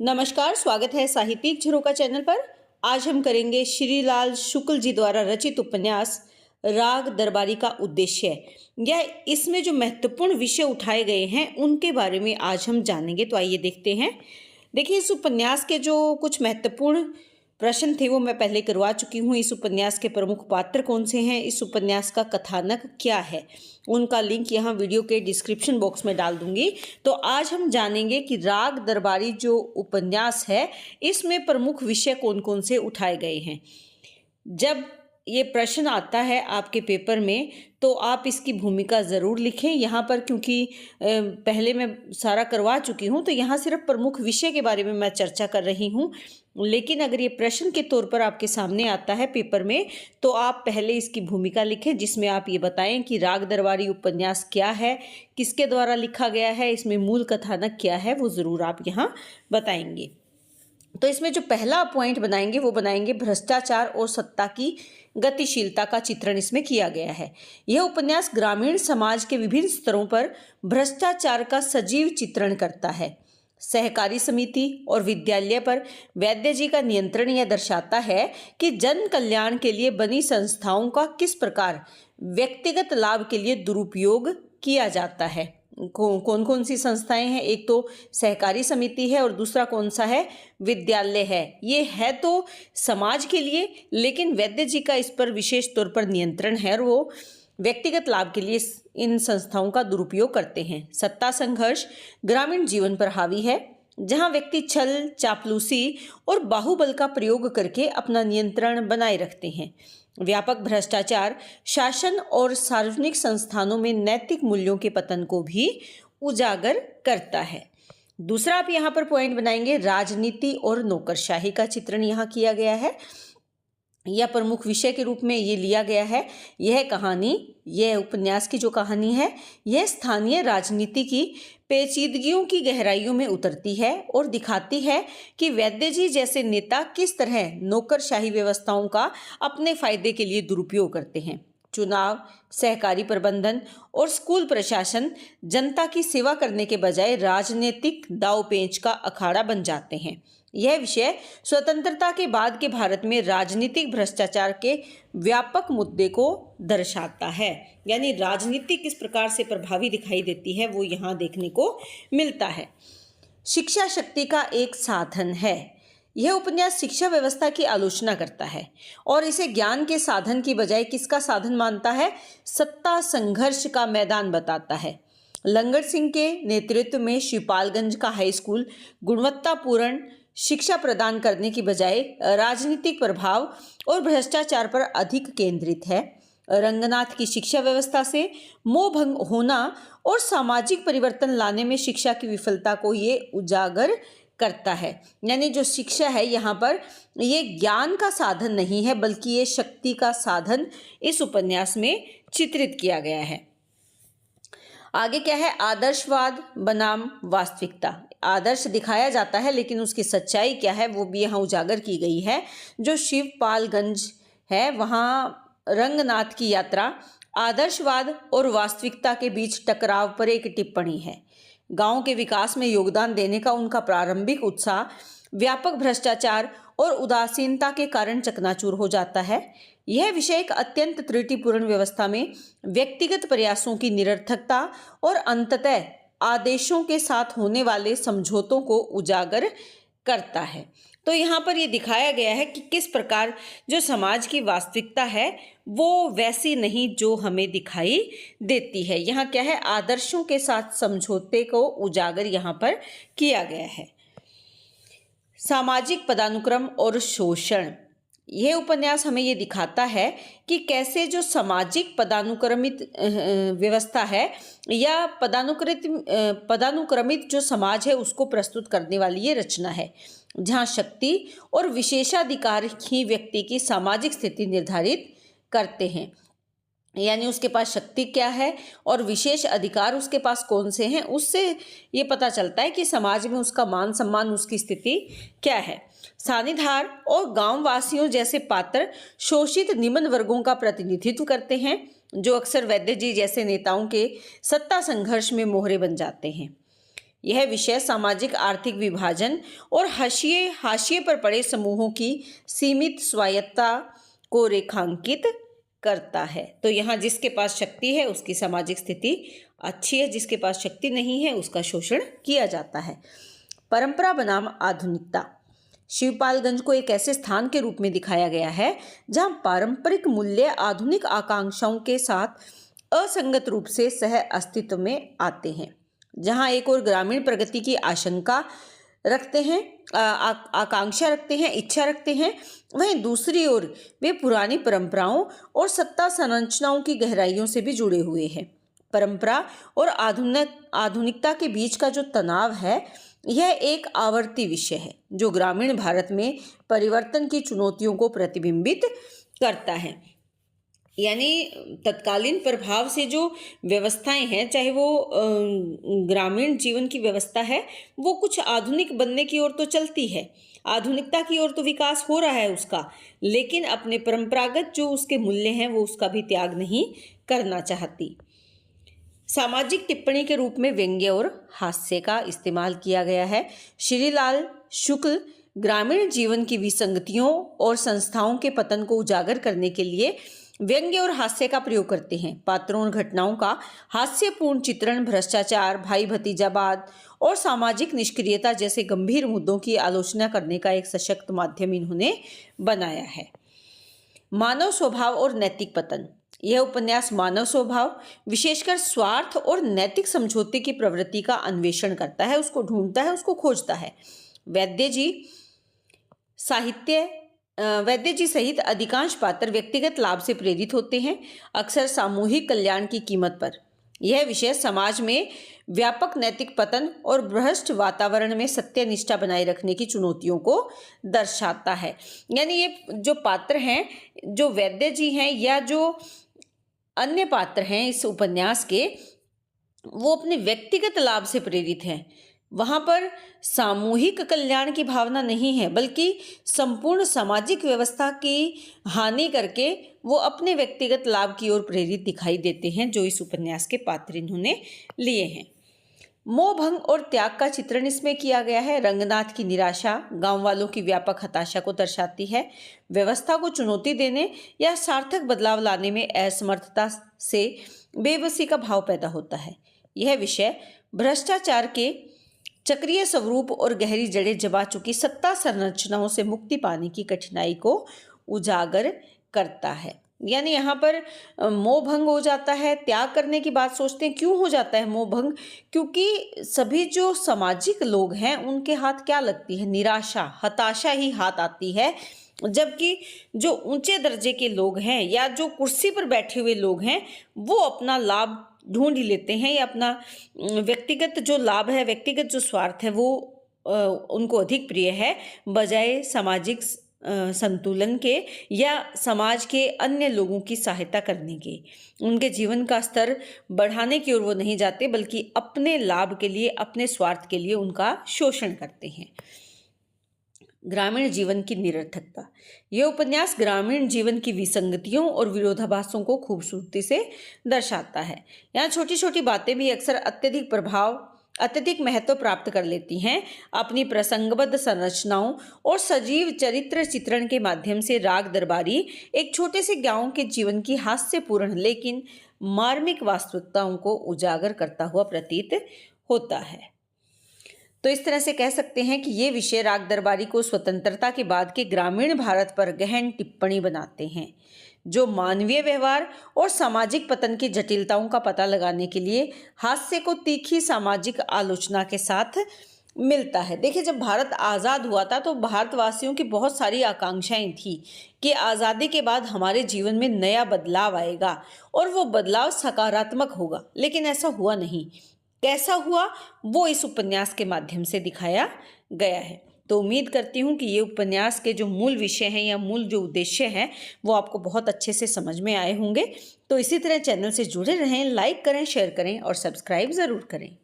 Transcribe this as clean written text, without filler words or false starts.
नमस्कार, स्वागत है साहित्यिक झरोका चैनल पर। आज हम करेंगे श्रीलाल शुक्ल जी द्वारा रचित उपन्यास राग दरबारी का उद्देश्य या इसमें जो महत्वपूर्ण विषय उठाए गए हैं उनके बारे में आज हम जानेंगे। तो आइए देखते हैं। देखिए, इस उपन्यास के जो कुछ महत्वपूर्ण प्रश्न थे वो मैं पहले करवा चुकी हूँ। इस उपन्यास के प्रमुख पात्र कौन से हैं, इस उपन्यास का कथानक क्या है, उनका लिंक यहाँ वीडियो के डिस्क्रिप्शन बॉक्स में डाल दूंगी। तो आज हम जानेंगे कि राग दरबारी जो उपन्यास है इसमें प्रमुख विषय कौन कौन से उठाए गए हैं। जब ये प्रश्न आता है आपके पेपर में तो आप इसकी भूमिका ज़रूर लिखें यहाँ पर, क्योंकि पहले मैं सारा करवा चुकी हूँ तो यहाँ सिर्फ प्रमुख विषय के बारे में मैं चर्चा कर रही हूँ। लेकिन अगर ये प्रश्न के तौर पर आपके सामने आता है पेपर में तो आप पहले इसकी भूमिका लिखें, जिसमें आप ये बताएं कि राग दरबारी उपन्यास क्या है, किसके द्वारा लिखा गया है, इसमें मूल कथानक क्या है, वो ज़रूर आप यहाँ बताएंगे। तो इसमें जो पहला पॉइंट बनाएंगे वो बनाएंगे भ्रष्टाचार और सत्ता की गतिशीलता का चित्रण इसमें किया गया है। यह उपन्यास ग्रामीण समाज के विभिन्न स्तरों पर भ्रष्टाचार का सजीव चित्रण करता है। सहकारी समिति और विद्यालय पर वैद्य जी का नियंत्रण यह दर्शाता है कि जन कल्याण के लिए बनी संस्थाओं का किस प्रकार व्यक्तिगत लाभ के लिए दुरुपयोग किया जाता है। कौन कौन सी संस्थाएं हैं, एक तो सहकारी समिति है और दूसरा कौन सा है, विद्यालय है। ये है तो समाज के लिए, लेकिन वैद्य जी का इस पर विशेष तौर पर नियंत्रण है और वो व्यक्तिगत लाभ के लिए इन संस्थाओं का दुरुपयोग करते हैं। सत्ता संघर्ष ग्रामीण जीवन पर हावी है, जहां व्यक्ति छल, चापलूसी और बाहुबल का प्रयोग करके अपना नियंत्रण बनाए रखते हैं। व्यापक भ्रष्टाचार शासन और सार्वजनिक संस्थानों में नैतिक मूल्यों के पतन को भी उजागर करता है। दूसरा आप यहाँ पर पॉइंट बनाएंगे राजनीति और नौकरशाही का चित्रण यहाँ किया गया है, यह प्रमुख विषय के रूप में ये लिया गया है। यह कहानी, यह उपन्यास की जो कहानी है, यह स्थानीय राजनीति की पेचीदगियों की गहराइयों में उतरती है और दिखाती है कि वैद्य जी जैसे नेता किस तरह नौकरशाही व्यवस्थाओं का अपने फायदे के लिए दुरुपयोग करते हैं। चुनाव, सहकारी प्रबंधन और स्कूल प्रशासन जनता की सेवा करने के बजाय राजनीतिक दांव-पेच का अखाड़ा बन जाते हैं। यह विषय स्वतंत्रता के बाद के भारत में राजनीतिक भ्रष्टाचार के व्यापक मुद्दे को दर्शाता है, यानी राजनीति किस प्रकार से प्रभावी दिखाई देती है वो यहाँ देखने को मिलता है। शिक्षा शक्ति का एक साधन है। यह उपन्यास शिक्षा व्यवस्था की आलोचना करता है और इसे ज्ञान के साधन की बजाय किसका साधन मानता है, सत्ता संघर्ष का मैदान बताता है। लंगड़ सिंह के नेतृत्व में शिवपालगंज का हाई स्कूल गुणवत्तापूर्ण शिक्षा प्रदान करने की बजाय राजनीतिक प्रभाव और भ्रष्टाचार पर अधिक केंद्रित है। रंगनाथ की शिक्षा व्यवस्था से मोह भंग होना और सामाजिक परिवर्तन लाने में शिक्षा की विफलता को ये उजागर करता है। यानी जो शिक्षा है यहाँ पर ये ज्ञान का साधन नहीं है, बल्कि ये शक्ति का साधन इस उपन्यास में चित्रित किया गया है। आगे क्या है, आदर्शवाद बनाम वास्तविकता। आदर्श दिखाया जाता है लेकिन उसकी सच्चाई क्या है वो भी यहाँ उजागर की गई है। जो शिवपालगंज है वहाँ रंगनाथ की यात्रा आदर्शवाद और वास्तविकता के बीच टकराव पर एक टिप्पणी है। गांव के विकास में योगदान देने का उनका प्रारंभिक उत्साह व्यापक भ्रष्टाचार और उदासीनता के कारण चकनाचूर हो जाता है। यह विषय एक अत्यंत त्रुटिपूर्ण व्यवस्था में व्यक्तिगत प्रयासों की निरर्थकता और अंततः आदेशों के साथ होने वाले समझौतों को उजागर करता है। तो यहाँ पर ये दिखाया गया है कि किस प्रकार जो समाज की वास्तविकता है वो वैसी नहीं जो हमें दिखाई देती है। यहाँ क्या है, आदर्शों के साथ समझौते को उजागर यहाँ पर किया गया है। सामाजिक पदानुक्रम और शोषण। यह उपन्यास हमें ये दिखाता है कि कैसे जो सामाजिक पदानुक्रमित व्यवस्था है या पदानुक्रमित जो समाज है उसको प्रस्तुत करने वाली ये रचना है, जहाँ शक्ति और विशेषाधिकार ही व्यक्ति की सामाजिक स्थिति निर्धारित करते हैं। यानी उसके पास शक्ति क्या है और विशेष अधिकार उसके पास कौन से हैं, उससे ये पता चलता है कि समाज में उसका मान सम्मान, उसकी स्थिति क्या है। सानीधार और गांव वासियों जैसे पात्र शोषित निम्न वर्गों का प्रतिनिधित्व करते हैं, जो अक्सर वैद्य जी जैसे नेताओं के सत्ता संघर्ष में मोहरे बन जाते हैं। यह विषय सामाजिक आर्थिक विभाजन और हाशिए पर पड़े समूहों की सीमित स्वायत्तता को रेखांकित करता है। तो यहाँ जिसके पास शक्ति है उसकी सामाजिक स्थिति अच्छी है, जिसके पास शक्ति नहीं है उसका शोषण किया जाता है। परंपरा बनाम आधुनिकता। शिवपालगंज को एक ऐसे स्थान के रूप में दिखाया गया है जहां पारंपरिक मूल्य आधुनिक आकांक्षाओं के साथ असंगत रूप से सह अस्तित्व में आते हैं। जहां एक और ग्रामीण प्रगति की आशंका रखते हैं, आकांक्षा रखते हैं, इच्छा रखते हैं, वहीं दूसरी ओर वे पुरानी परंपराओं और सत्ता संरचनाओं की गहराइयों से भी जुड़े हुए हैं। परंपरा और आधुनिकता के बीच का जो तनाव है यह एक आवर्ती विषय है जो ग्रामीण भारत में परिवर्तन की चुनौतियों को प्रतिबिंबित करता है। यानी तत्कालीन प्रभाव से जो व्यवस्थाएं हैं, चाहे वो ग्रामीण जीवन की व्यवस्था है, वो कुछ आधुनिक बनने की ओर तो चलती है, आधुनिकता की ओर तो विकास हो रहा है उसका, लेकिन अपने परंपरागत जो उसके मूल्य हैं वो उसका भी त्याग नहीं करना चाहती। सामाजिक टिप्पणी के रूप में व्यंग्य और हास्य का इस्तेमाल किया गया है। श्रीलाल शुक्ल ग्रामीण जीवन की विसंगतियों और संस्थाओं के पतन को उजागर करने के लिए व्यंग्य और हास्य का प्रयोग करते हैं। पात्रों और घटनाओं का हास्यपूर्ण चित्रण भ्रष्टाचार, भाई भतीजावाद और सामाजिक निष्क्रियता जैसे गंभीर मुद्दों की आलोचना करने का एक सशक्त माध्यम इन्होंने बनाया है। मानव स्वभाव और नैतिक पतन। यह उपन्यास मानव स्वभाव, विशेषकर स्वार्थ और नैतिक समझौते की प्रवृत्ति का अन्वेषण करता है, उसको ढूंढता है, उसको खोजता है। वैद्य जी सहित अधिकांश पात्र व्यक्तिगत लाभ से प्रेरित होते हैं, अक्सर सामूहिक कल्याण की कीमत पर। यह विषय समाज में व्यापक नैतिक पतन और भ्रष्ट वातावरण में सत्यनिष्ठा बनाए रखने की चुनौतियों को दर्शाता है। यानी ये जो पात्र हैं, जो वैद्य जी हैं या जो अन्य पात्र हैं इस उपन्यास के, वो अपने व्यक्तिगत लाभ से प्रेरित हैं। वहाँ पर सामूहिक कल्याण की भावना नहीं है, बल्कि संपूर्ण सामाजिक व्यवस्था की हानि करके वो अपने व्यक्तिगत लाभ की ओर प्रेरित दिखाई देते हैं, जो इस उपन्यास के पात्र इन्होंने लिए हैं। मोह भंग और त्याग का चित्रण इसमें किया गया है। रंगनाथ की निराशा गांव वालों की व्यापक हताशा को दर्शाती है। व्यवस्था को चुनौती देने या सार्थक बदलाव लाने में असमर्थता से बेबसी का भाव पैदा होता है। यह विषय भ्रष्टाचार के चक्रीय स्वरूप और गहरी जड़ें जमा चुकी सत्ता संरचनाओं से मुक्ति पाने की कठिनाई को उजागर करता है। यानी यहाँ पर मोह भंग हो जाता है, त्याग करने की बात सोचते हैं। क्यों हो जाता है मोह भंग? क्योंकि सभी जो सामाजिक लोग हैं उनके हाथ क्या लगती है? निराशा, हताशा ही हाथ आती है, जबकि जो ऊंचे दर्जे के लोग हैं या जो कुर्सी पर बैठे हुए लोग हैं वो अपना लाभ ढूंढ ही लेते हैं या अपना व्यक्तिगत जो लाभ है, व्यक्तिगत जो स्वार्थ है वो उनको अधिक प्रिय है, बजाय सामाजिक संतुलन के या समाज के अन्य लोगों की सहायता करने के। उनके जीवन का स्तर बढ़ाने की ओर वो नहीं जाते, बल्कि अपने लाभ के लिए, अपने स्वार्थ के लिए उनका शोषण करते हैं। ग्रामीण जीवन की निरर्थकता। यह उपन्यास ग्रामीण जीवन की विसंगतियों और विरोधाभासों को खूबसूरती से दर्शाता है। यहाँ छोटी छोटी बातें भी अक्सर अत्यधिक महत्व प्राप्त कर लेती हैं। अपनी प्रसंगबद्ध संरचनाओं और सजीव चरित्र चित्रण के माध्यम से राग दरबारी एक छोटे से गांव के जीवन की हास्यपूर्ण लेकिन मार्मिक वास्तविकताओं को उजागर करता हुआ प्रतीत होता है। तो इस तरह से कह सकते हैं कि ये विषय राग दरबारी को स्वतंत्रता के बाद के ग्रामीण भारत पर गहन टिप्पणी बनाते हैं, जो मानवीय व्यवहार और सामाजिक पतन की जटिलताओं का पता लगाने के लिए हास्य को तीखी सामाजिक आलोचना के साथ मिलता है। देखिए, जब भारत आज़ाद हुआ था तो भारतवासियों की बहुत सारी आकांक्षाएं थी कि आज़ादी के बाद हमारे जीवन में नया बदलाव आएगा और वो बदलाव सकारात्मक होगा, लेकिन ऐसा हुआ नहीं। कैसा हुआ वो इस उपन्यास के माध्यम से दिखाया गया है। तो उम्मीद करती हूँ कि ये उपन्यास के जो मूल विषय हैं या मूल जो उद्देश्य हैं वो आपको बहुत अच्छे से समझ में आए होंगे। तो इसी तरह चैनल से जुड़े रहें, लाइक करें, शेयर करें और सब्सक्राइब ज़रूर करें।